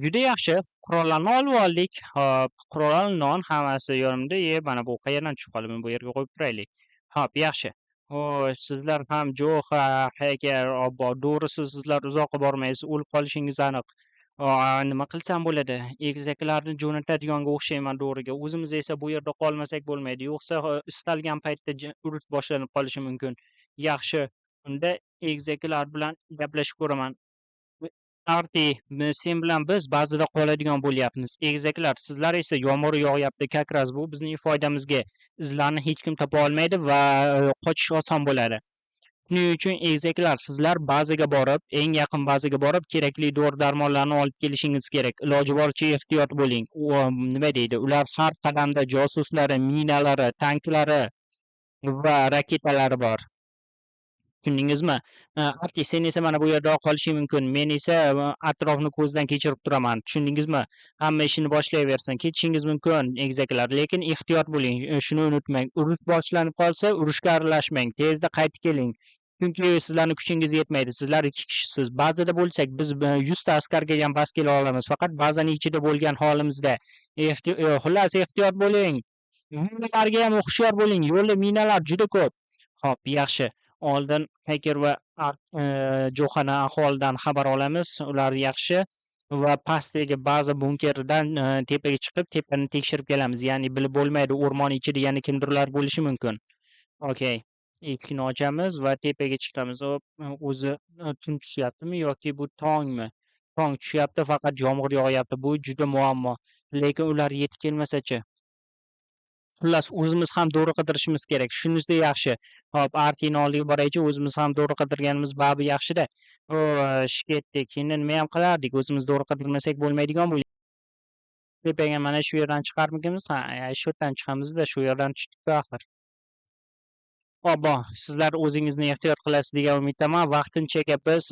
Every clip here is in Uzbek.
Juda yaxshi. Qurollarni olib oldik. Hop, qurol, non hammasi yonimda. Mana bu qayerdan chiqib qoldi? Buni bu yerga qo'yib turaylik. Hop, yaxshi. Xo'sh, sizlar ham Jo'xa, Haykal, obbo, to'g'risi sizlar uzoqqa bormaysiz, o'lib qolishingiz aniq. Nima qilsam bo'ladi? Egizaklarni jo'natadiganga o'xshayman to'g'riga. O'zimiz esa bu yerda qolmasak bo'lmaydi. Yo'qsa istalgan paytda urush boshlanib qolishi mumkin. Yaxshi, unda egizaklar bilan gaplashib ko'raman. Arti, sen bilan biz ba'zida qoladigan bo'lyapmiz. Egizaklar, sizlar esa yomg'ir yog'yapti, kakras bu bizning foydamizga. Izlarni hech kim topa olmaydi va qochish oson bo'ladi. Shuning uchun egizaklar, sizlar bazaga borib, eng yaqin bazaga borib, kerakli dori-darmonlarni olib kelishingiz kerak. Iloji boricha ehtiyot bo'ling. Nima deydi? Ular har qadamda josuslari, minalari, tanklari va raketalari bor. Tushundingizmi? Arti, sen esa mana bu yerda qolishing mumkin. Men esa atrofni ko'zdan kechirib turaman. Tushundingizmi? Hamma ishini boshlayversin. Ketishingiz mumkin, egizaklar, lekin ehtiyot bo'ling. Shuni unutmang. Urush boshlanib qolsa, urushga aralashmang. Tezda qaytib keling. Chunki sizlarning kuchingiz yetmaydi. Sizlar 2 kishisiz. Ba'zida bo'lsak, biz 100 ta askarga ham bas kela olamiz. Faqat bazaning ichida bo'lgan holimizda. Xullas, ehtiyot bo'ling. Minalarga ham hushyor bo'ling. Yo'lda minalar juda ko'p. Xo'p, yaxshi. Oldin Hacker va Jo'xani ahvolidan xabar olamiz. Ular yaxshi va pastdagi baza bunkeridan tepaga chiqib, tepani tekshirib kelamiz. Ya'ni bilib bo'lmaydi, o'rmon ichida yana kimdirlar bo'lishi mumkin. Okay. Eshikni ochamiz va tepaga chiqamiz. Hop, o'zi tun tushyaptimi yoki bu tongmi? Tong tushyapti, faqat yomg'ir yog'yapti. Bu juda muammo. Lekin ular yetib kelmasa-chi? Xullas, o'zimiz ham dori qidirishimiz kerak. Shunisi yaxshi. Hop, Artini oldiga boraychi, o'zimiz ham dori qidirganimiz babi yaxshi-da. Xo'sh, ketdik. Endi nima ham qilardik? O'zimiz dori qidirmasak bo'lmaydigan bu. Tepaga mana shu yerdan chiqarmikimiz? Ha, shu yerdan chiqamizda, shu yerdan tushdik-ku axir. Obbo, sizlar o'zingizni ehtiyot qilasiz degan umiddaman. Vaqtinchaga biz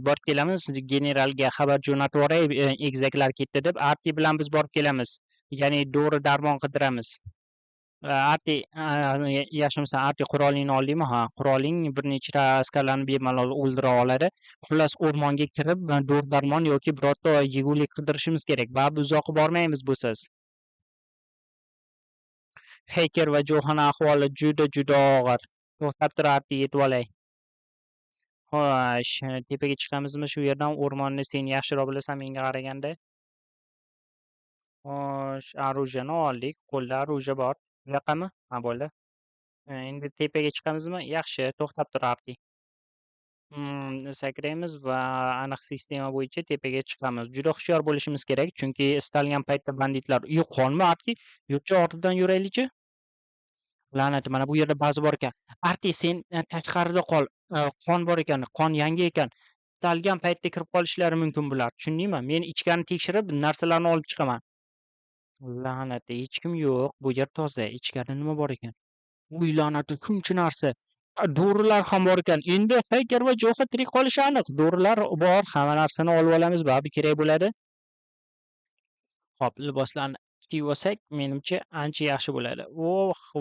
borib kelamiz. Generalga xabar jo'natib yuboray, egizaklar ketdi deb. Arti bilan biz borib kelamiz. Ya'ni dori-darmon qidiramiz. Arti, yaxshimisan? Arti, qurolingni oldingmi? Ha, quroling bir nechta askarlarni bemalol o'ldira oladi. Xullas, o'rmonga kirib, dori-darmon yoki birorta yegulik qidirishimiz kerak. Baribir uzoqqa bormaymiz busiz. Heyker va Jo'xana ahvoli juda og'ir. To'xtab tur, Arti, yetib olay. Xo'sh, tepaga chiqamizmi shu yerdan? O'rmonni sen yaxshiroq bilasan menga qaraganda. Xo'sh, orужиyani oldik. Qo'lda orужие bor. Yoqami? Ha, bo'ldi. Endi tepaga chiqamizmi? Yaxshi, to'xtab tur, Arti. Sakraymiz va aniq sistema bo'yicha tepaga chiqamiz. Juda hushyor bo'lishimiz kerak, chunki istalgan paytda banditlar qonmi, Arti? Yurtchi ortidan yuraylikchi. La'nati, mana bu yerda ba'zi bor ekan. Arti, sen tashqarida qol. Qon bor ekan, qon yangi ekan. Istalgan paytda kirib qolishlari mumkin bular. Tushundingmi? Men ichkani tekshirib, narsalarni olib chiqaman. La'nati, hech kim yo'q. Bu yer toza. Ichkarida nima bor ekan? Uy, la'nati, shuncha narsa. Dorilar ham bor ekan. Endi Hacker va Jo'xa tirik qolishi aniq. Dorilar bor, hamma narsani olib olamiz, baribir kerak bo'ladi. Xo'p, liboslarni kiyib olsak, menimcha ancha yaxshi bo'ladi.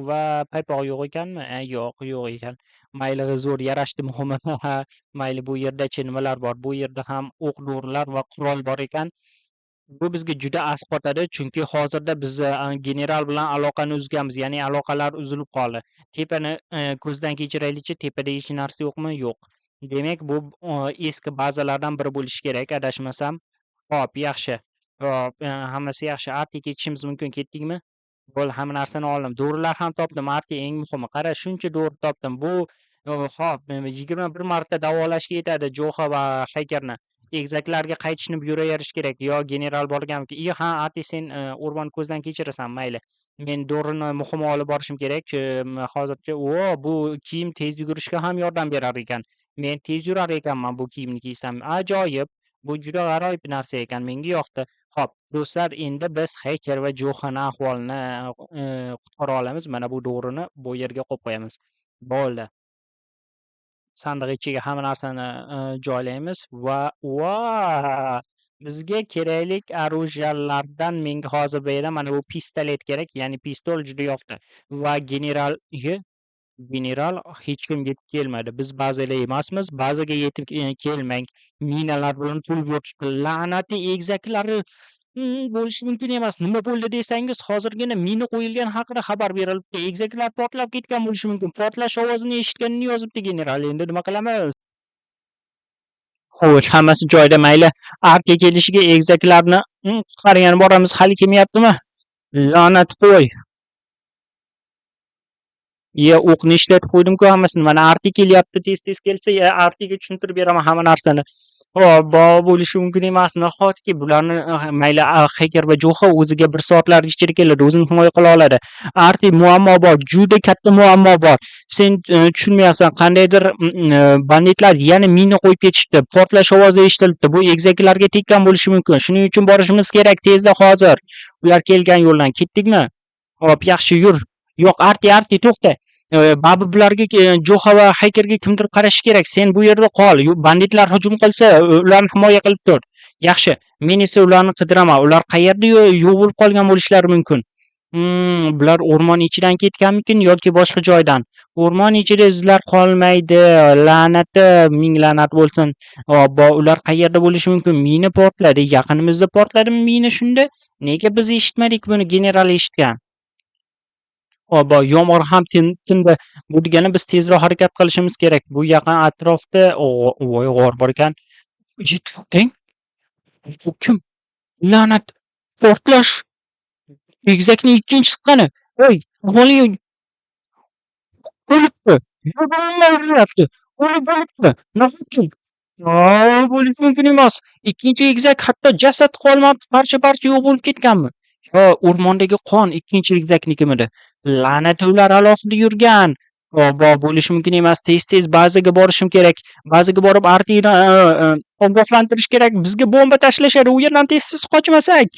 Va paypoq yo'q ekanmi? Yo'q ekan. Mayli, zo'r yarashdi muhimi. Mayli, bu yerda-chi nimalar bor? Bu yerda ham o'q-dorilar va qurol bor ekan. Bu bizga juda asqotadi, chunki hozirda biz general bilan aloqani uzganmiz, ya'ni aloqalar uzilib qoldi. Tepani ko'zdan kechiraylikchi, tepada hech narsa yo'qmi? Yo'q. Demak, bu eski bazalardan biri bo'lishi kerak, adashmasam. Hop, yaxshi. Hop, hammasi yaxshi. Arti, ketishimiz mumkin. Ketdikmi? Bo'ldi, hamma narsani oldim. Dorilar ham topdim. Arti, eng muhimi, qara, shuncha dori topdim. Bu hop, 21 marta davolashga yetadi Jo'xa va Haykerni. Egizaklarga qaytishni buyuraverish kerak. Yo general borganmi? Ha, Arti, sen o'rmon ko'zdan kechirasan, mayli. Men dorini muhimi olib borishim kerak. Hozircha bu kiyim tez yugurishga ham yordam berar ekan. Men tez yurar ekanman bu kiyimni kiysam. Ajoyib. Bu juda g'aroyib narsa ekan. Menga yoqdi. Xo'p, do'stlar, endi biz Hacker va Jo'xani ahvolini qutqara olamiz. Mana bu dorini bu yerga qo'yib qo'yamiz. Bo'ldi. Sandiq ichiga hamma narsani joylaymiz va bizga kerakli orужияларdan menga hozir beradi. Mana bu pistolet kerak, ya'ni pistol juda yoqdi. Va general General hech kim yetib kelmadi. Biz bazalar emasmiz. Bazaga yetib kelmang. Minalar bilan to'lib yotibdi. La'nati egizaklari bo'lishi mumkin emas. Nima bo'ldi desangiz, hozirgina mina qo'yilgani haqida xabar berilibdi. Egizaklar portlab ketgan bo'lishi mumkin. Portlash ovozini eshitganini yozibdi general. Endi nima qilamiz? Xo'sh, hammasi joyida, mayli. Arkka kelishiga egizaklarni qutqargani boramiz. Hali kelmayaptimi? La'nat qo'y. O'qni ishlatib qo'ydim-ku hammasini. Mana Arti kelyapti, tez-tez kelsa, Artiga tushuntirib beraman hamma narsani. Hop, bo'lishi mumkin emas. Nahotki bularni mayli Hacker va Jo'xa o'ziga 1 soatlar ichida keladi, o'zini himoya qila oladi. Arti muammo bor, juda katta muammo bor. Sen tushunmayapsan, qandaydir banditlar yana mina qo'yib ketishdi. Portlash ovozi eshitilibdi. Bu egizaklarga tekkan bo'lishi mumkin. Shuning uchun borishimiz kerak tezda hozir. Ular kelgan yo'ldan ketdikmi? Hop, yaxshi yur. Yo'q, Arti, to'xta. Baribir bularga Jo'xa va Haykerga kimdir qarashi kerak. Sen bu yerda qol. Banditlar hujum qilsa, ularni himoya qilib tur. Yaxshi. Men esa ularni qidiraman. Ular qayerda yo'q bo'lib qolgan bo'lishlari mumkin. Bular o'rmon ichidan ketganmikin yoki boshqa joydan? O'rmon ichida izlar qolmaydi. La'nati, ming la'nat bo'lsin. Ular qayerda bo'lishi mumkin? Mina portladi. Yaqinimizda portladimi mina shunda? Nega biz eshitmadik buni? General eshitgan. Yomg'ir ham tindi. Bu degani biz tezroq harakat qilishimiz kerak. Bu yaqin atrofda voy g'or bor ekan. To'xtang. Bu kim? La'nat! Portlash! Egizakning ikkinchisi qani? Ey, aholi o'libdi. Yig'inlar uryapti. O'libdi. Nahotki? Bo'lishi mumkin emas. Ikkinchi egizak hatto jasad qolmabdi, parcha-parcha yo'q bo'lib ketganmi? Yo, o'rmondagi qon ikkinchi egizaknikimidi? La'nati ular alohida yurgan. Bo'lishi mumkin emas. Tez-tez bazaga borishim kerak. Bazaga borib Artini ogohlantirish kerak. Bizga bomba tashlashadi. U yerdan tez-tez qochmasak.